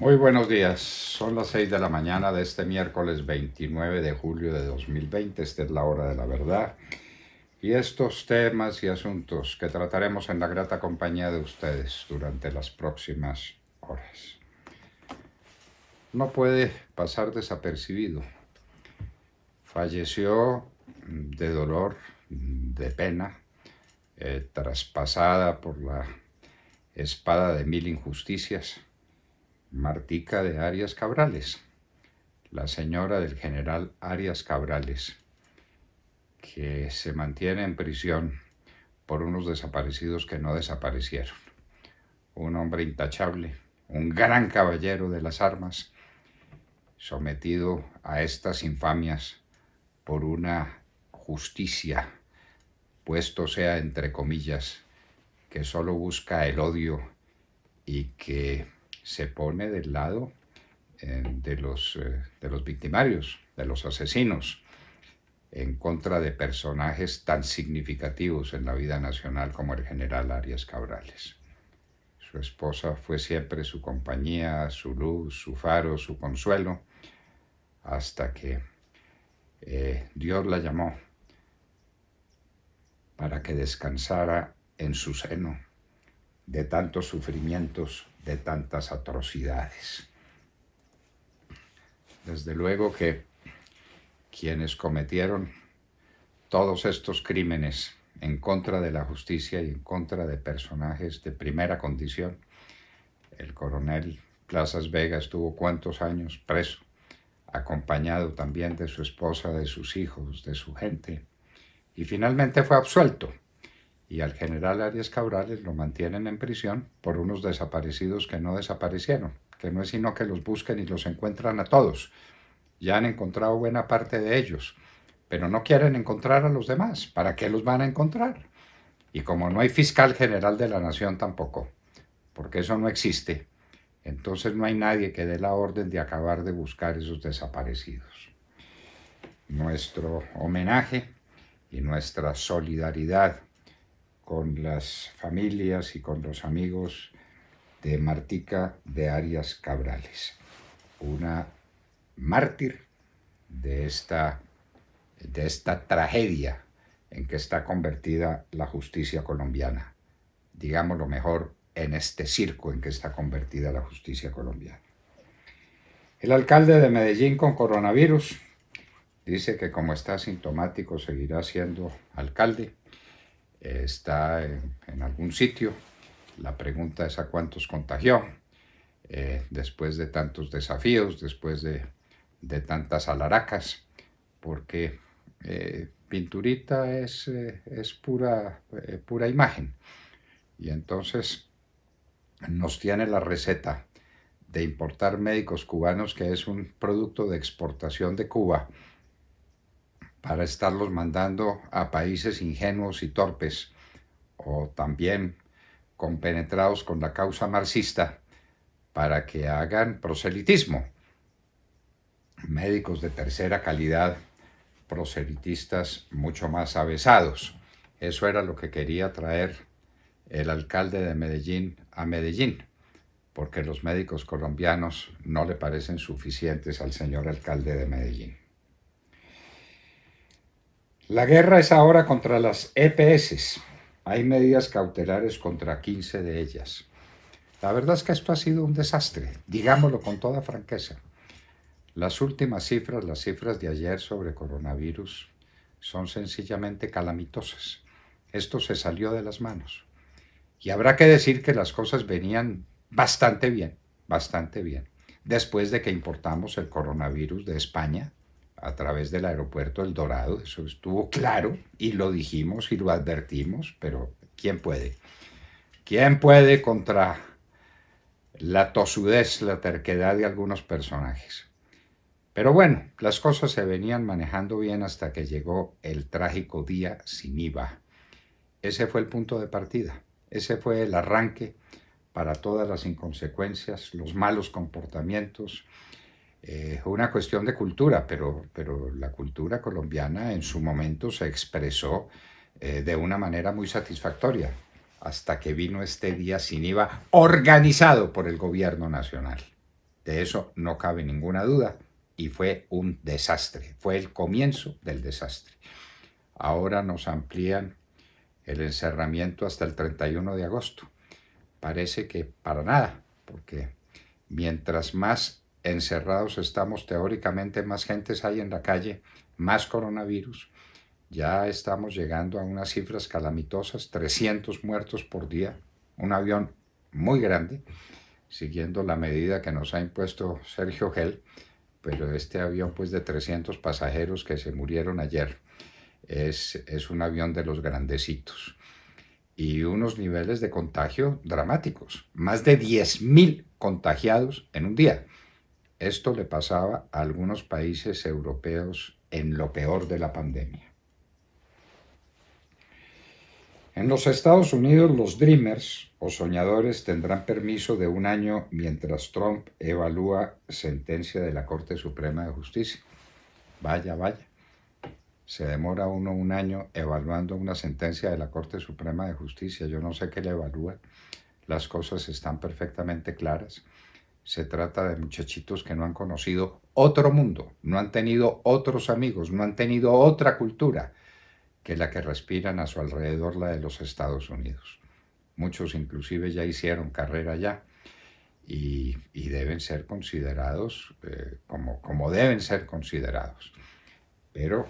Muy buenos días, son las 6 de la mañana de este miércoles 29 de julio de 2020, esta es la hora de la verdad y estos temas y asuntos que trataremos en la grata compañía de ustedes durante las próximas horas. No puede pasar desapercibido. Falleció de dolor, de pena, traspasada por la espada de mil injusticias, Martica de Arias Cabrales, la señora del general Arias Cabrales, que se mantiene en prisión por unos desaparecidos que no desaparecieron. Un hombre intachable, un gran caballero de las armas, sometido a estas infamias por una justicia, puesto sea entre comillas, que solo busca el odio y que se pone del lado de los victimarios, de los asesinos, en contra de personajes tan significativos en la vida nacional como el general Arias Cabrales. Su esposa fue siempre su compañía, su luz, su faro, su consuelo, hasta que Dios la llamó para que descansara en su seno de tantos sufrimientos, de tantas atrocidades. Desde luego que quienes cometieron todos estos crímenes en contra de la justicia y en contra de personajes de primera condición, el coronel Plazas Vega estuvo cuántos años preso, acompañado también de su esposa, de sus hijos, de su gente, y finalmente fue absuelto. Y al general Arias Cabrales lo mantienen en prisión por unos desaparecidos que no desaparecieron, que no es sino que los busquen y los encuentran a todos. Ya han encontrado buena parte de ellos, pero no quieren encontrar a los demás. ¿Para qué los van a encontrar? Y como no hay fiscal general de la nación tampoco, porque eso no existe, entonces no hay nadie que dé la orden de acabar de buscar esos desaparecidos. Nuestro homenaje y nuestra solidaridad con las familias y con los amigos de Martica de Arias Cabrales, una mártir de esta tragedia en que está convertida la justicia colombiana, digámoslo mejor, en este circo en que está convertida la justicia colombiana. El alcalde de Medellín con coronavirus dice que como está asintomático seguirá siendo alcalde. Está en algún sitio. La pregunta es a cuántos contagió, después de tantos desafíos, después de tantas alaracas, porque pinturita es pura imagen. Y entonces nos tiene la receta de importar médicos cubanos, que es un producto de exportación de Cuba, para estarlos mandando a países ingenuos y torpes, o también compenetrados con la causa marxista, para que hagan proselitismo. Médicos de tercera calidad, proselitistas mucho más avesados. Eso era lo que quería traer el alcalde de Medellín a Medellín, porque los médicos colombianos no le parecen suficientes al señor alcalde de Medellín. La guerra es ahora contra las EPS. Hay medidas cautelares contra 15 de ellas. La verdad es que esto ha sido un desastre, digámoslo con toda franqueza. Las últimas cifras, las cifras de ayer sobre coronavirus, son sencillamente calamitosas. Esto se salió de las manos. Y habrá que decir que las cosas venían bastante bien, después de que importamos el coronavirus de España a través del aeropuerto El Dorado. Eso estuvo claro y lo dijimos y lo advertimos, pero ¿quién puede? ¿Quién puede contra la tosudez, la terquedad de algunos personajes? Pero bueno, las cosas se venían manejando bien hasta que llegó el trágico día sin IVA. Ese fue el punto de partida, ese fue el arranque para todas las inconsecuencias, los malos comportamientos, una cuestión de cultura, pero la cultura colombiana en su momento se expresó de una manera muy satisfactoria, hasta que vino este día sin IVA organizado por el gobierno nacional. De eso no cabe ninguna duda y fue un desastre, fue el comienzo del desastre. Ahora nos amplían el encerramiento hasta el 31 de agosto. Parece que para nada, porque mientras más encerrados estamos, teóricamente más gentes hay en la calle, más coronavirus. Ya estamos llegando a unas cifras calamitosas, 300 muertos por día, un avión muy grande, siguiendo la medida que nos ha impuesto Sergio Gel, pero este avión pues de 300 pasajeros que se murieron ayer es un avión de los grandecitos. Y unos niveles de contagio dramáticos, más de 10.000 contagiados en un día. Esto le pasaba a algunos países europeos en lo peor de la pandemia. En los Estados Unidos, los Dreamers o soñadores tendrán permiso de 1 año mientras Trump evalúa sentencia de la Corte Suprema de Justicia. Vaya, vaya. Se demora uno 1 año evaluando una sentencia de la Corte Suprema de Justicia. Yo no sé qué le evalúa. Las cosas están perfectamente claras. Se trata de muchachitos que no han conocido otro mundo, no han tenido otros amigos, no han tenido otra cultura que la que respiran a su alrededor, la de los Estados Unidos. Muchos inclusive ya hicieron carrera allá y deben ser considerados como deben ser considerados. Pero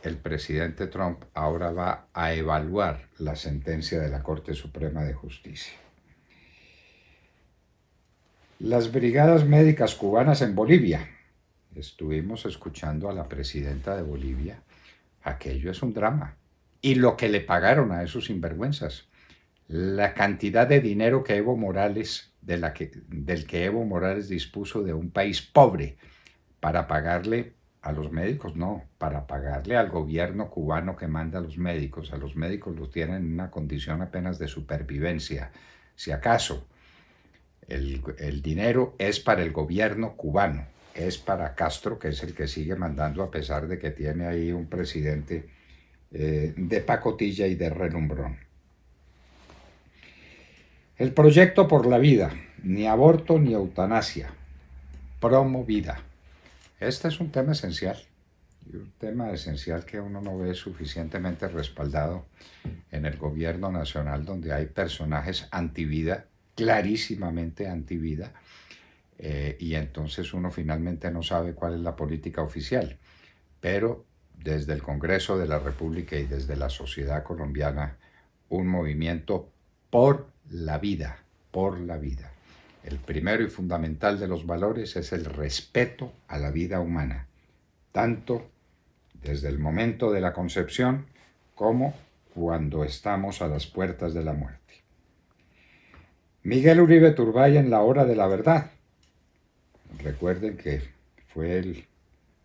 el presidente Trump ahora va a evaluar la sentencia de la Corte Suprema de Justicia. Las brigadas médicas cubanas en Bolivia. Estuvimos escuchando a la presidenta de Bolivia. Aquello es un drama. Y lo que le pagaron a esos sinvergüenzas. La cantidad de dinero que Evo Morales, del que Evo Morales dispuso de un país pobre para pagarle a los médicos, no, para pagarle al gobierno cubano que manda a los médicos. A los médicos los tienen en una condición apenas de supervivencia. Si acaso, el dinero es para el gobierno cubano, es para Castro, que es el que sigue mandando a pesar de que tiene ahí un presidente de pacotilla y de relumbrón. El proyecto por la vida, ni aborto ni eutanasia, promo vida. Este es un tema esencial, y un tema esencial que uno no ve suficientemente respaldado en el gobierno nacional, donde hay personajes antivida, clarísimamente antivida, y entonces uno finalmente no sabe cuál es la política oficial. Pero desde el Congreso de la República y desde la sociedad colombiana, un movimiento por la vida, por la vida. El primero y fundamental de los valores es el respeto a la vida humana, tanto desde el momento de la concepción como cuando estamos a las puertas de la muerte. Miguel Uribe Turbay en la hora de la verdad. Recuerden que fue el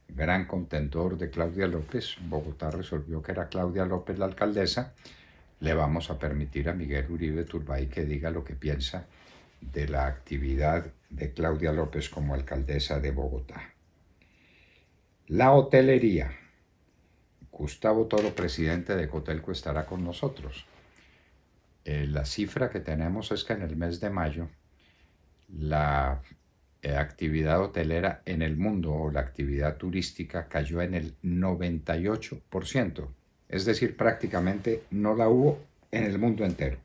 gran contendor de Claudia López. Bogotá resolvió que era Claudia López la alcaldesa. Le vamos a permitir a Miguel Uribe Turbay que diga lo que piensa de la actividad de Claudia López como alcaldesa de Bogotá. La hotelería. Gustavo Toro, presidente de Cotelco, estará con nosotros. La cifra que tenemos es que en el mes de mayo la actividad hotelera en el mundo o la actividad turística cayó en el 98%. Es decir, prácticamente no la hubo en el mundo entero.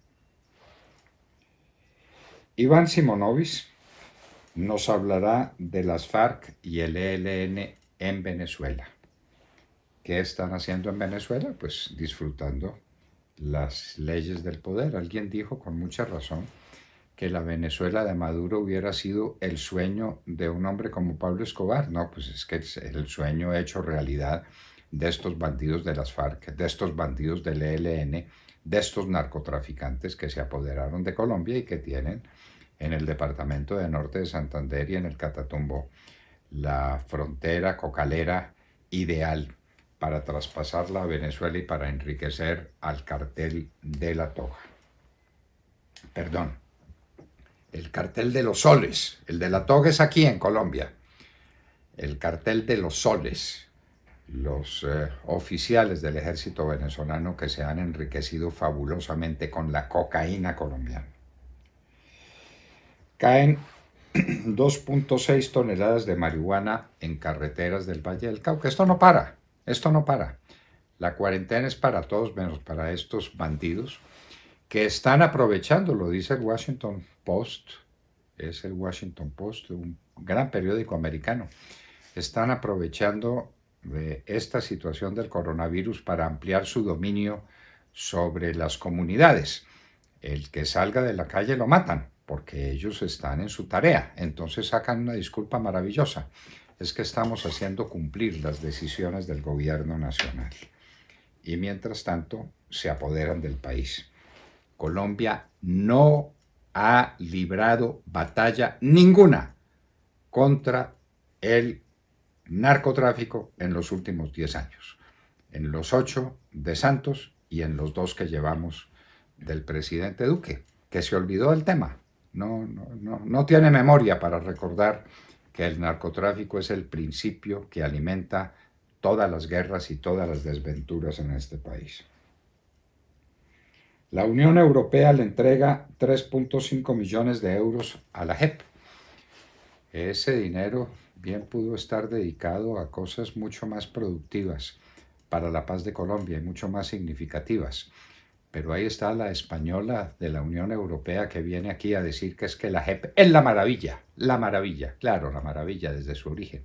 Iván Simonovic nos hablará de las FARC y el ELN en Venezuela. ¿Qué están haciendo en Venezuela? Pues disfrutando las leyes del poder. Alguien dijo con mucha razón que la Venezuela de Maduro hubiera sido el sueño de un hombre como Pablo Escobar. No, pues es que es el sueño hecho realidad de estos bandidos de las FARC, de estos bandidos del ELN, de estos narcotraficantes que se apoderaron de Colombia y que tienen en el departamento de Norte de Santander y en el Catatumbo la frontera cocalera ideal para traspasarla a Venezuela y para enriquecer al cartel de la toga. Perdón, el cartel de los soles. El de la toga es aquí en Colombia. El cartel de los soles. Los oficiales del ejército venezolano que se han enriquecido fabulosamente con la cocaína colombiana. Caen 2.6 toneladas de marihuana en carreteras del Valle del Cauca. Esto no para, esto no para. La cuarentena es para todos menos para estos bandidos que están aprovechando, lo dice el Washington Post, es el Washington Post, un gran periódico americano, están aprovechando de esta situación del coronavirus para ampliar su dominio sobre las comunidades. El que salga de la calle lo matan, porque ellos están en su tarea. Entonces sacan una disculpa maravillosa. Es que estamos haciendo cumplir las decisiones del gobierno nacional. Y mientras tanto se apoderan del país. Colombia no ha librado batalla ninguna contra el narcotráfico en los últimos 10 años. En los 8 de Santos y en los 2 que llevamos del presidente Duque, que se olvidó del tema. No tiene memoria para recordar que el narcotráfico es el principio que alimenta todas las guerras y todas las desventuras en este país. La Unión Europea le entrega 3.5 millones de euros a la JEP. Ese dinero bien pudo estar dedicado a cosas mucho más productivas para la paz de Colombia y mucho más significativas. Pero ahí está la española de la Unión Europea que viene aquí a decir que es que la JEP es la maravilla, claro, la maravilla desde su origen.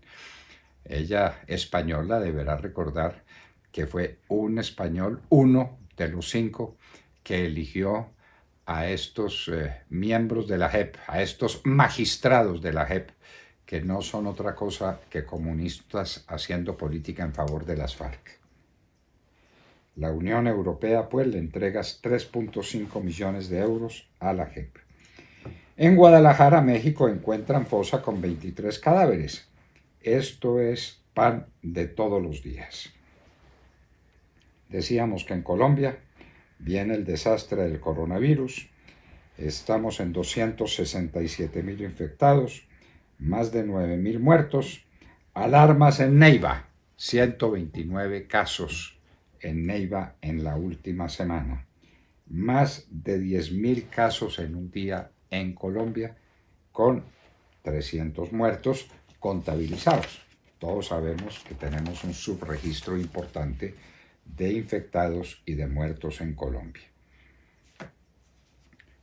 Ella, española, deberá recordar que fue un español, uno de los 5, que eligió a estos miembros de la JEP, a estos magistrados de la JEP, que no son otra cosa que comunistas haciendo política en favor de las FARC. La Unión Europea, pues, le entrega 3.5 millones de euros a la JEP. En Guadalajara, México, encuentran fosa con 23 cadáveres. Esto es pan de todos los días. Decíamos que en Colombia viene el desastre del coronavirus. Estamos en 267.000 infectados, más de 9.000 muertos. Alarmas en Neiva, 129 casos en Neiva en la última semana. Más de 10.000 casos en un día en Colombia, con 300 muertos contabilizados. Todos sabemos que tenemos un subregistro importante de infectados y de muertos en Colombia.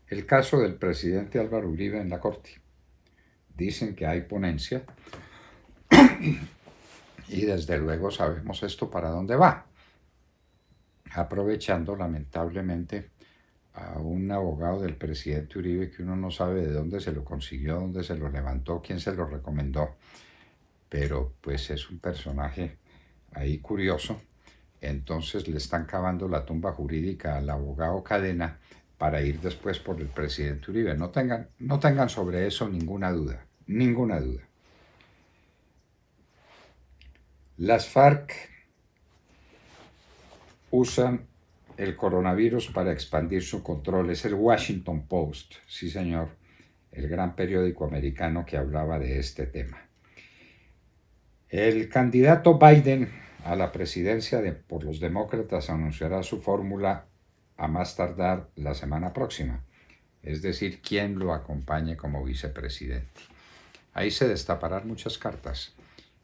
El caso del presidente Álvaro Uribe en la Corte. Dicen que hay ponencia y desde luego sabemos esto para dónde va. Aprovechando lamentablemente a un abogado del presidente Uribe que uno no sabe de dónde se lo consiguió, dónde se lo levantó, quién se lo recomendó, pero pues es un personaje ahí curioso. Entonces le están cavando la tumba jurídica al abogado Cadena para ir después por el presidente Uribe. No tengan sobre eso ninguna duda, ninguna duda. Las FARC usan el coronavirus para expandir su control. Es el Washington Post, sí señor, el gran periódico americano que hablaba de este tema. El candidato Biden a la presidencia por los demócratas anunciará su fórmula a más tardar la semana próxima, es decir, quién lo acompañe como vicepresidente. Ahí se destaparán muchas cartas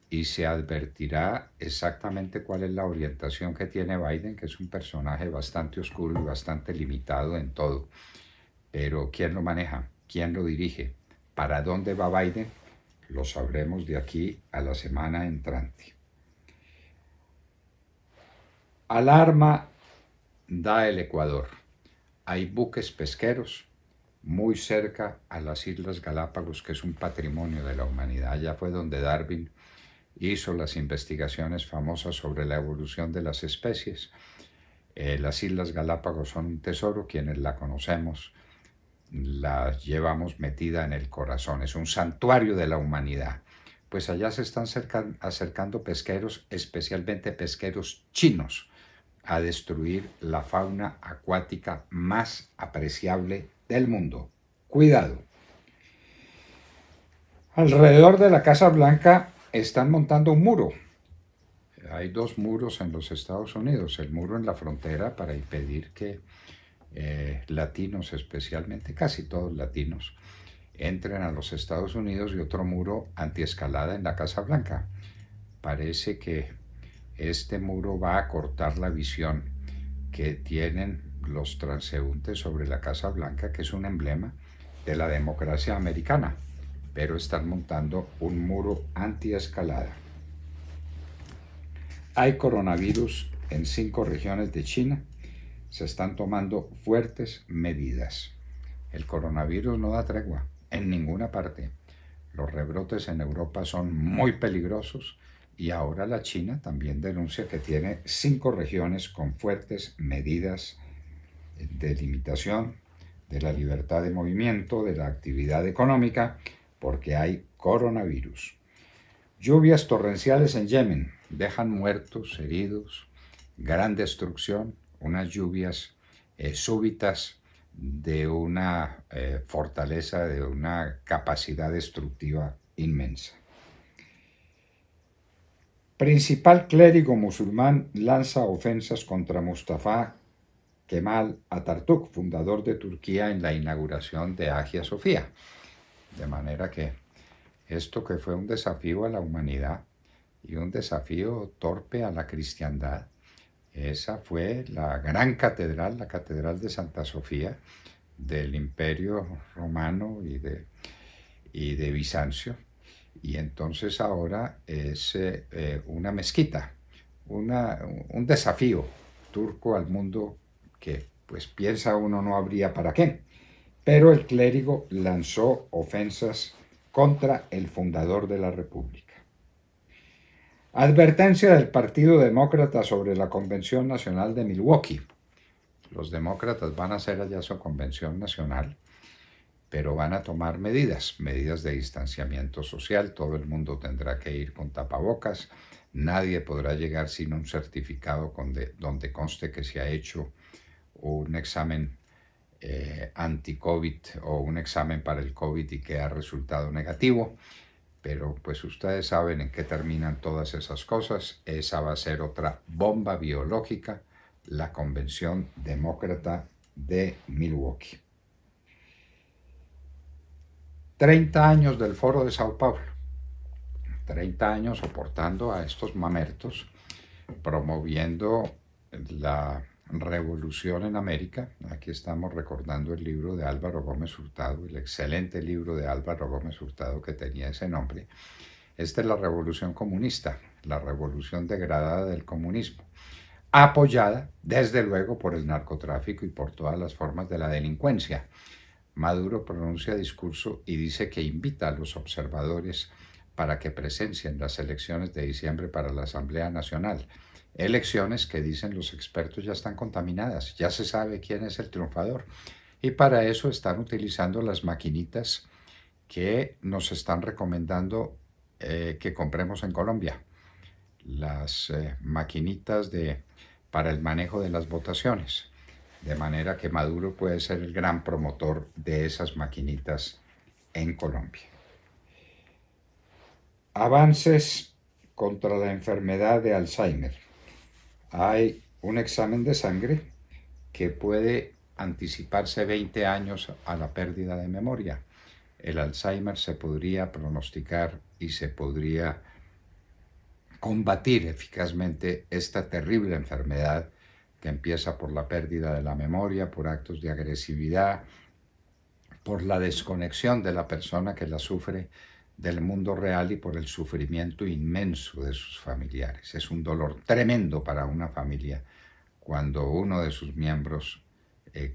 y se advertirá exactamente cuál es la orientación que tiene Biden, que es un personaje bastante oscuro y bastante limitado en todo. Pero ¿quién lo maneja? ¿Quién lo dirige? ¿Para dónde va Biden? Lo sabremos de aquí a la semana entrante. Alarma da el Ecuador. Hay buques pesqueros muy cerca a las Islas Galápagos, que es un patrimonio de la humanidad. Allá fue donde Darwin hizo las investigaciones famosas sobre la evolución de las especies. Las Islas Galápagos son un tesoro, quienes la conocemos la llevamos metida en el corazón, es un santuario de la humanidad. Pues allá se están acercando pesqueros, especialmente pesqueros chinos, a destruir la fauna acuática más apreciable del mundo. Cuidado. Alrededor de la Casa Blanca están montando un muro. Hay 2 muros en los Estados Unidos, el muro en la frontera para impedir que latinos, especialmente casi todos latinos, entren a los Estados Unidos y otro muro antiescalada en la Casa Blanca. Parece que este muro va a cortar la visión que tienen los transeúntes sobre la Casa Blanca, que es un emblema de la democracia americana, pero están montando un muro antiescalada. Hay coronavirus en 5 regiones de China. Se están tomando fuertes medidas. El coronavirus no da tregua en ninguna parte. Los rebrotes en Europa son muy peligrosos y ahora la China también denuncia que tiene 5 regiones con fuertes medidas de limitación de la libertad de movimiento, de la actividad económica, porque hay coronavirus. Lluvias torrenciales en Yemen dejan muertos, heridos, gran destrucción, unas lluvias súbitas de una fortaleza, de una capacidad destructiva inmensa. Principal clérigo musulmán lanza ofensas contra Mustafa Kemal Atatürk, fundador de Turquía, en la inauguración de Hagia Sofía. De manera que esto, que fue un desafío a la humanidad y un desafío torpe a la cristiandad, esa fue la gran catedral, la catedral de Santa Sofía del Imperio Romano y de Bizancio. Y entonces ahora es una mezquita, un desafío turco al mundo que pues piensa uno no habría para qué. Pero el clérigo lanzó ofensas contra el fundador de la República. Advertencia del Partido Demócrata sobre la Convención Nacional de Milwaukee. Los demócratas van a hacer allá su convención nacional, pero van a tomar medidas de distanciamiento social. Todo el mundo tendrá que ir con tapabocas. Nadie podrá llegar sin un certificado donde conste que se ha hecho un examen anti-COVID o un examen para el COVID y que ha resultado negativo. Pero pues ustedes saben en qué terminan todas esas cosas. Esa va a ser otra bomba biológica, la Convención Demócrata de Milwaukee. 30 años del Foro de Sao Paulo. 30 años soportando a estos mamertos, promoviendo la revolución en América. Aquí estamos recordando el libro de Álvaro Gómez Hurtado, el excelente libro de Álvaro Gómez Hurtado que tenía ese nombre. Esta es la revolución comunista, la revolución degradada del comunismo, apoyada desde luego por el narcotráfico y por todas las formas de la delincuencia. Maduro pronuncia discurso y dice que invita a los observadores para que presencien las elecciones de diciembre para la Asamblea Nacional. Elecciones que, dicen los expertos, ya están contaminadas, ya se sabe quién es el triunfador. Y para eso están utilizando las maquinitas que nos están recomendando que compremos en Colombia. Las maquinitas para el manejo de las votaciones. De manera que Maduro puede ser el gran promotor de esas maquinitas en Colombia. Avances contra la enfermedad de Alzheimer. Hay un examen de sangre que puede anticiparse 20 años a la pérdida de memoria. El Alzheimer se podría pronosticar y se podría combatir eficazmente esta terrible enfermedad que empieza por la pérdida de la memoria, por actos de agresividad, por la desconexión de la persona que la sufre del mundo real y por el sufrimiento inmenso de sus familiares. Es un dolor tremendo para una familia cuando uno de sus miembros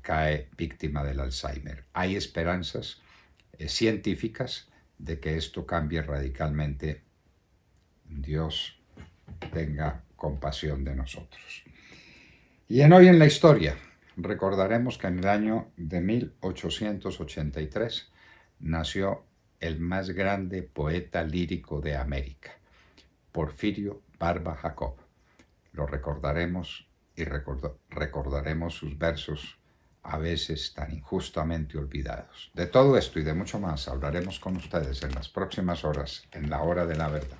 cae víctima del Alzheimer. Hay esperanzas científicas de que esto cambie radicalmente. Dios tenga compasión de nosotros. Y en Hoy en la Historia recordaremos que en el año de 1883 nació el más grande poeta lírico de América, Porfirio Barba Jacob. Lo recordaremos y recordaremos sus versos a veces tan injustamente olvidados. De todo esto y de mucho más hablaremos con ustedes en las próximas horas, en la Hora de la Verdad.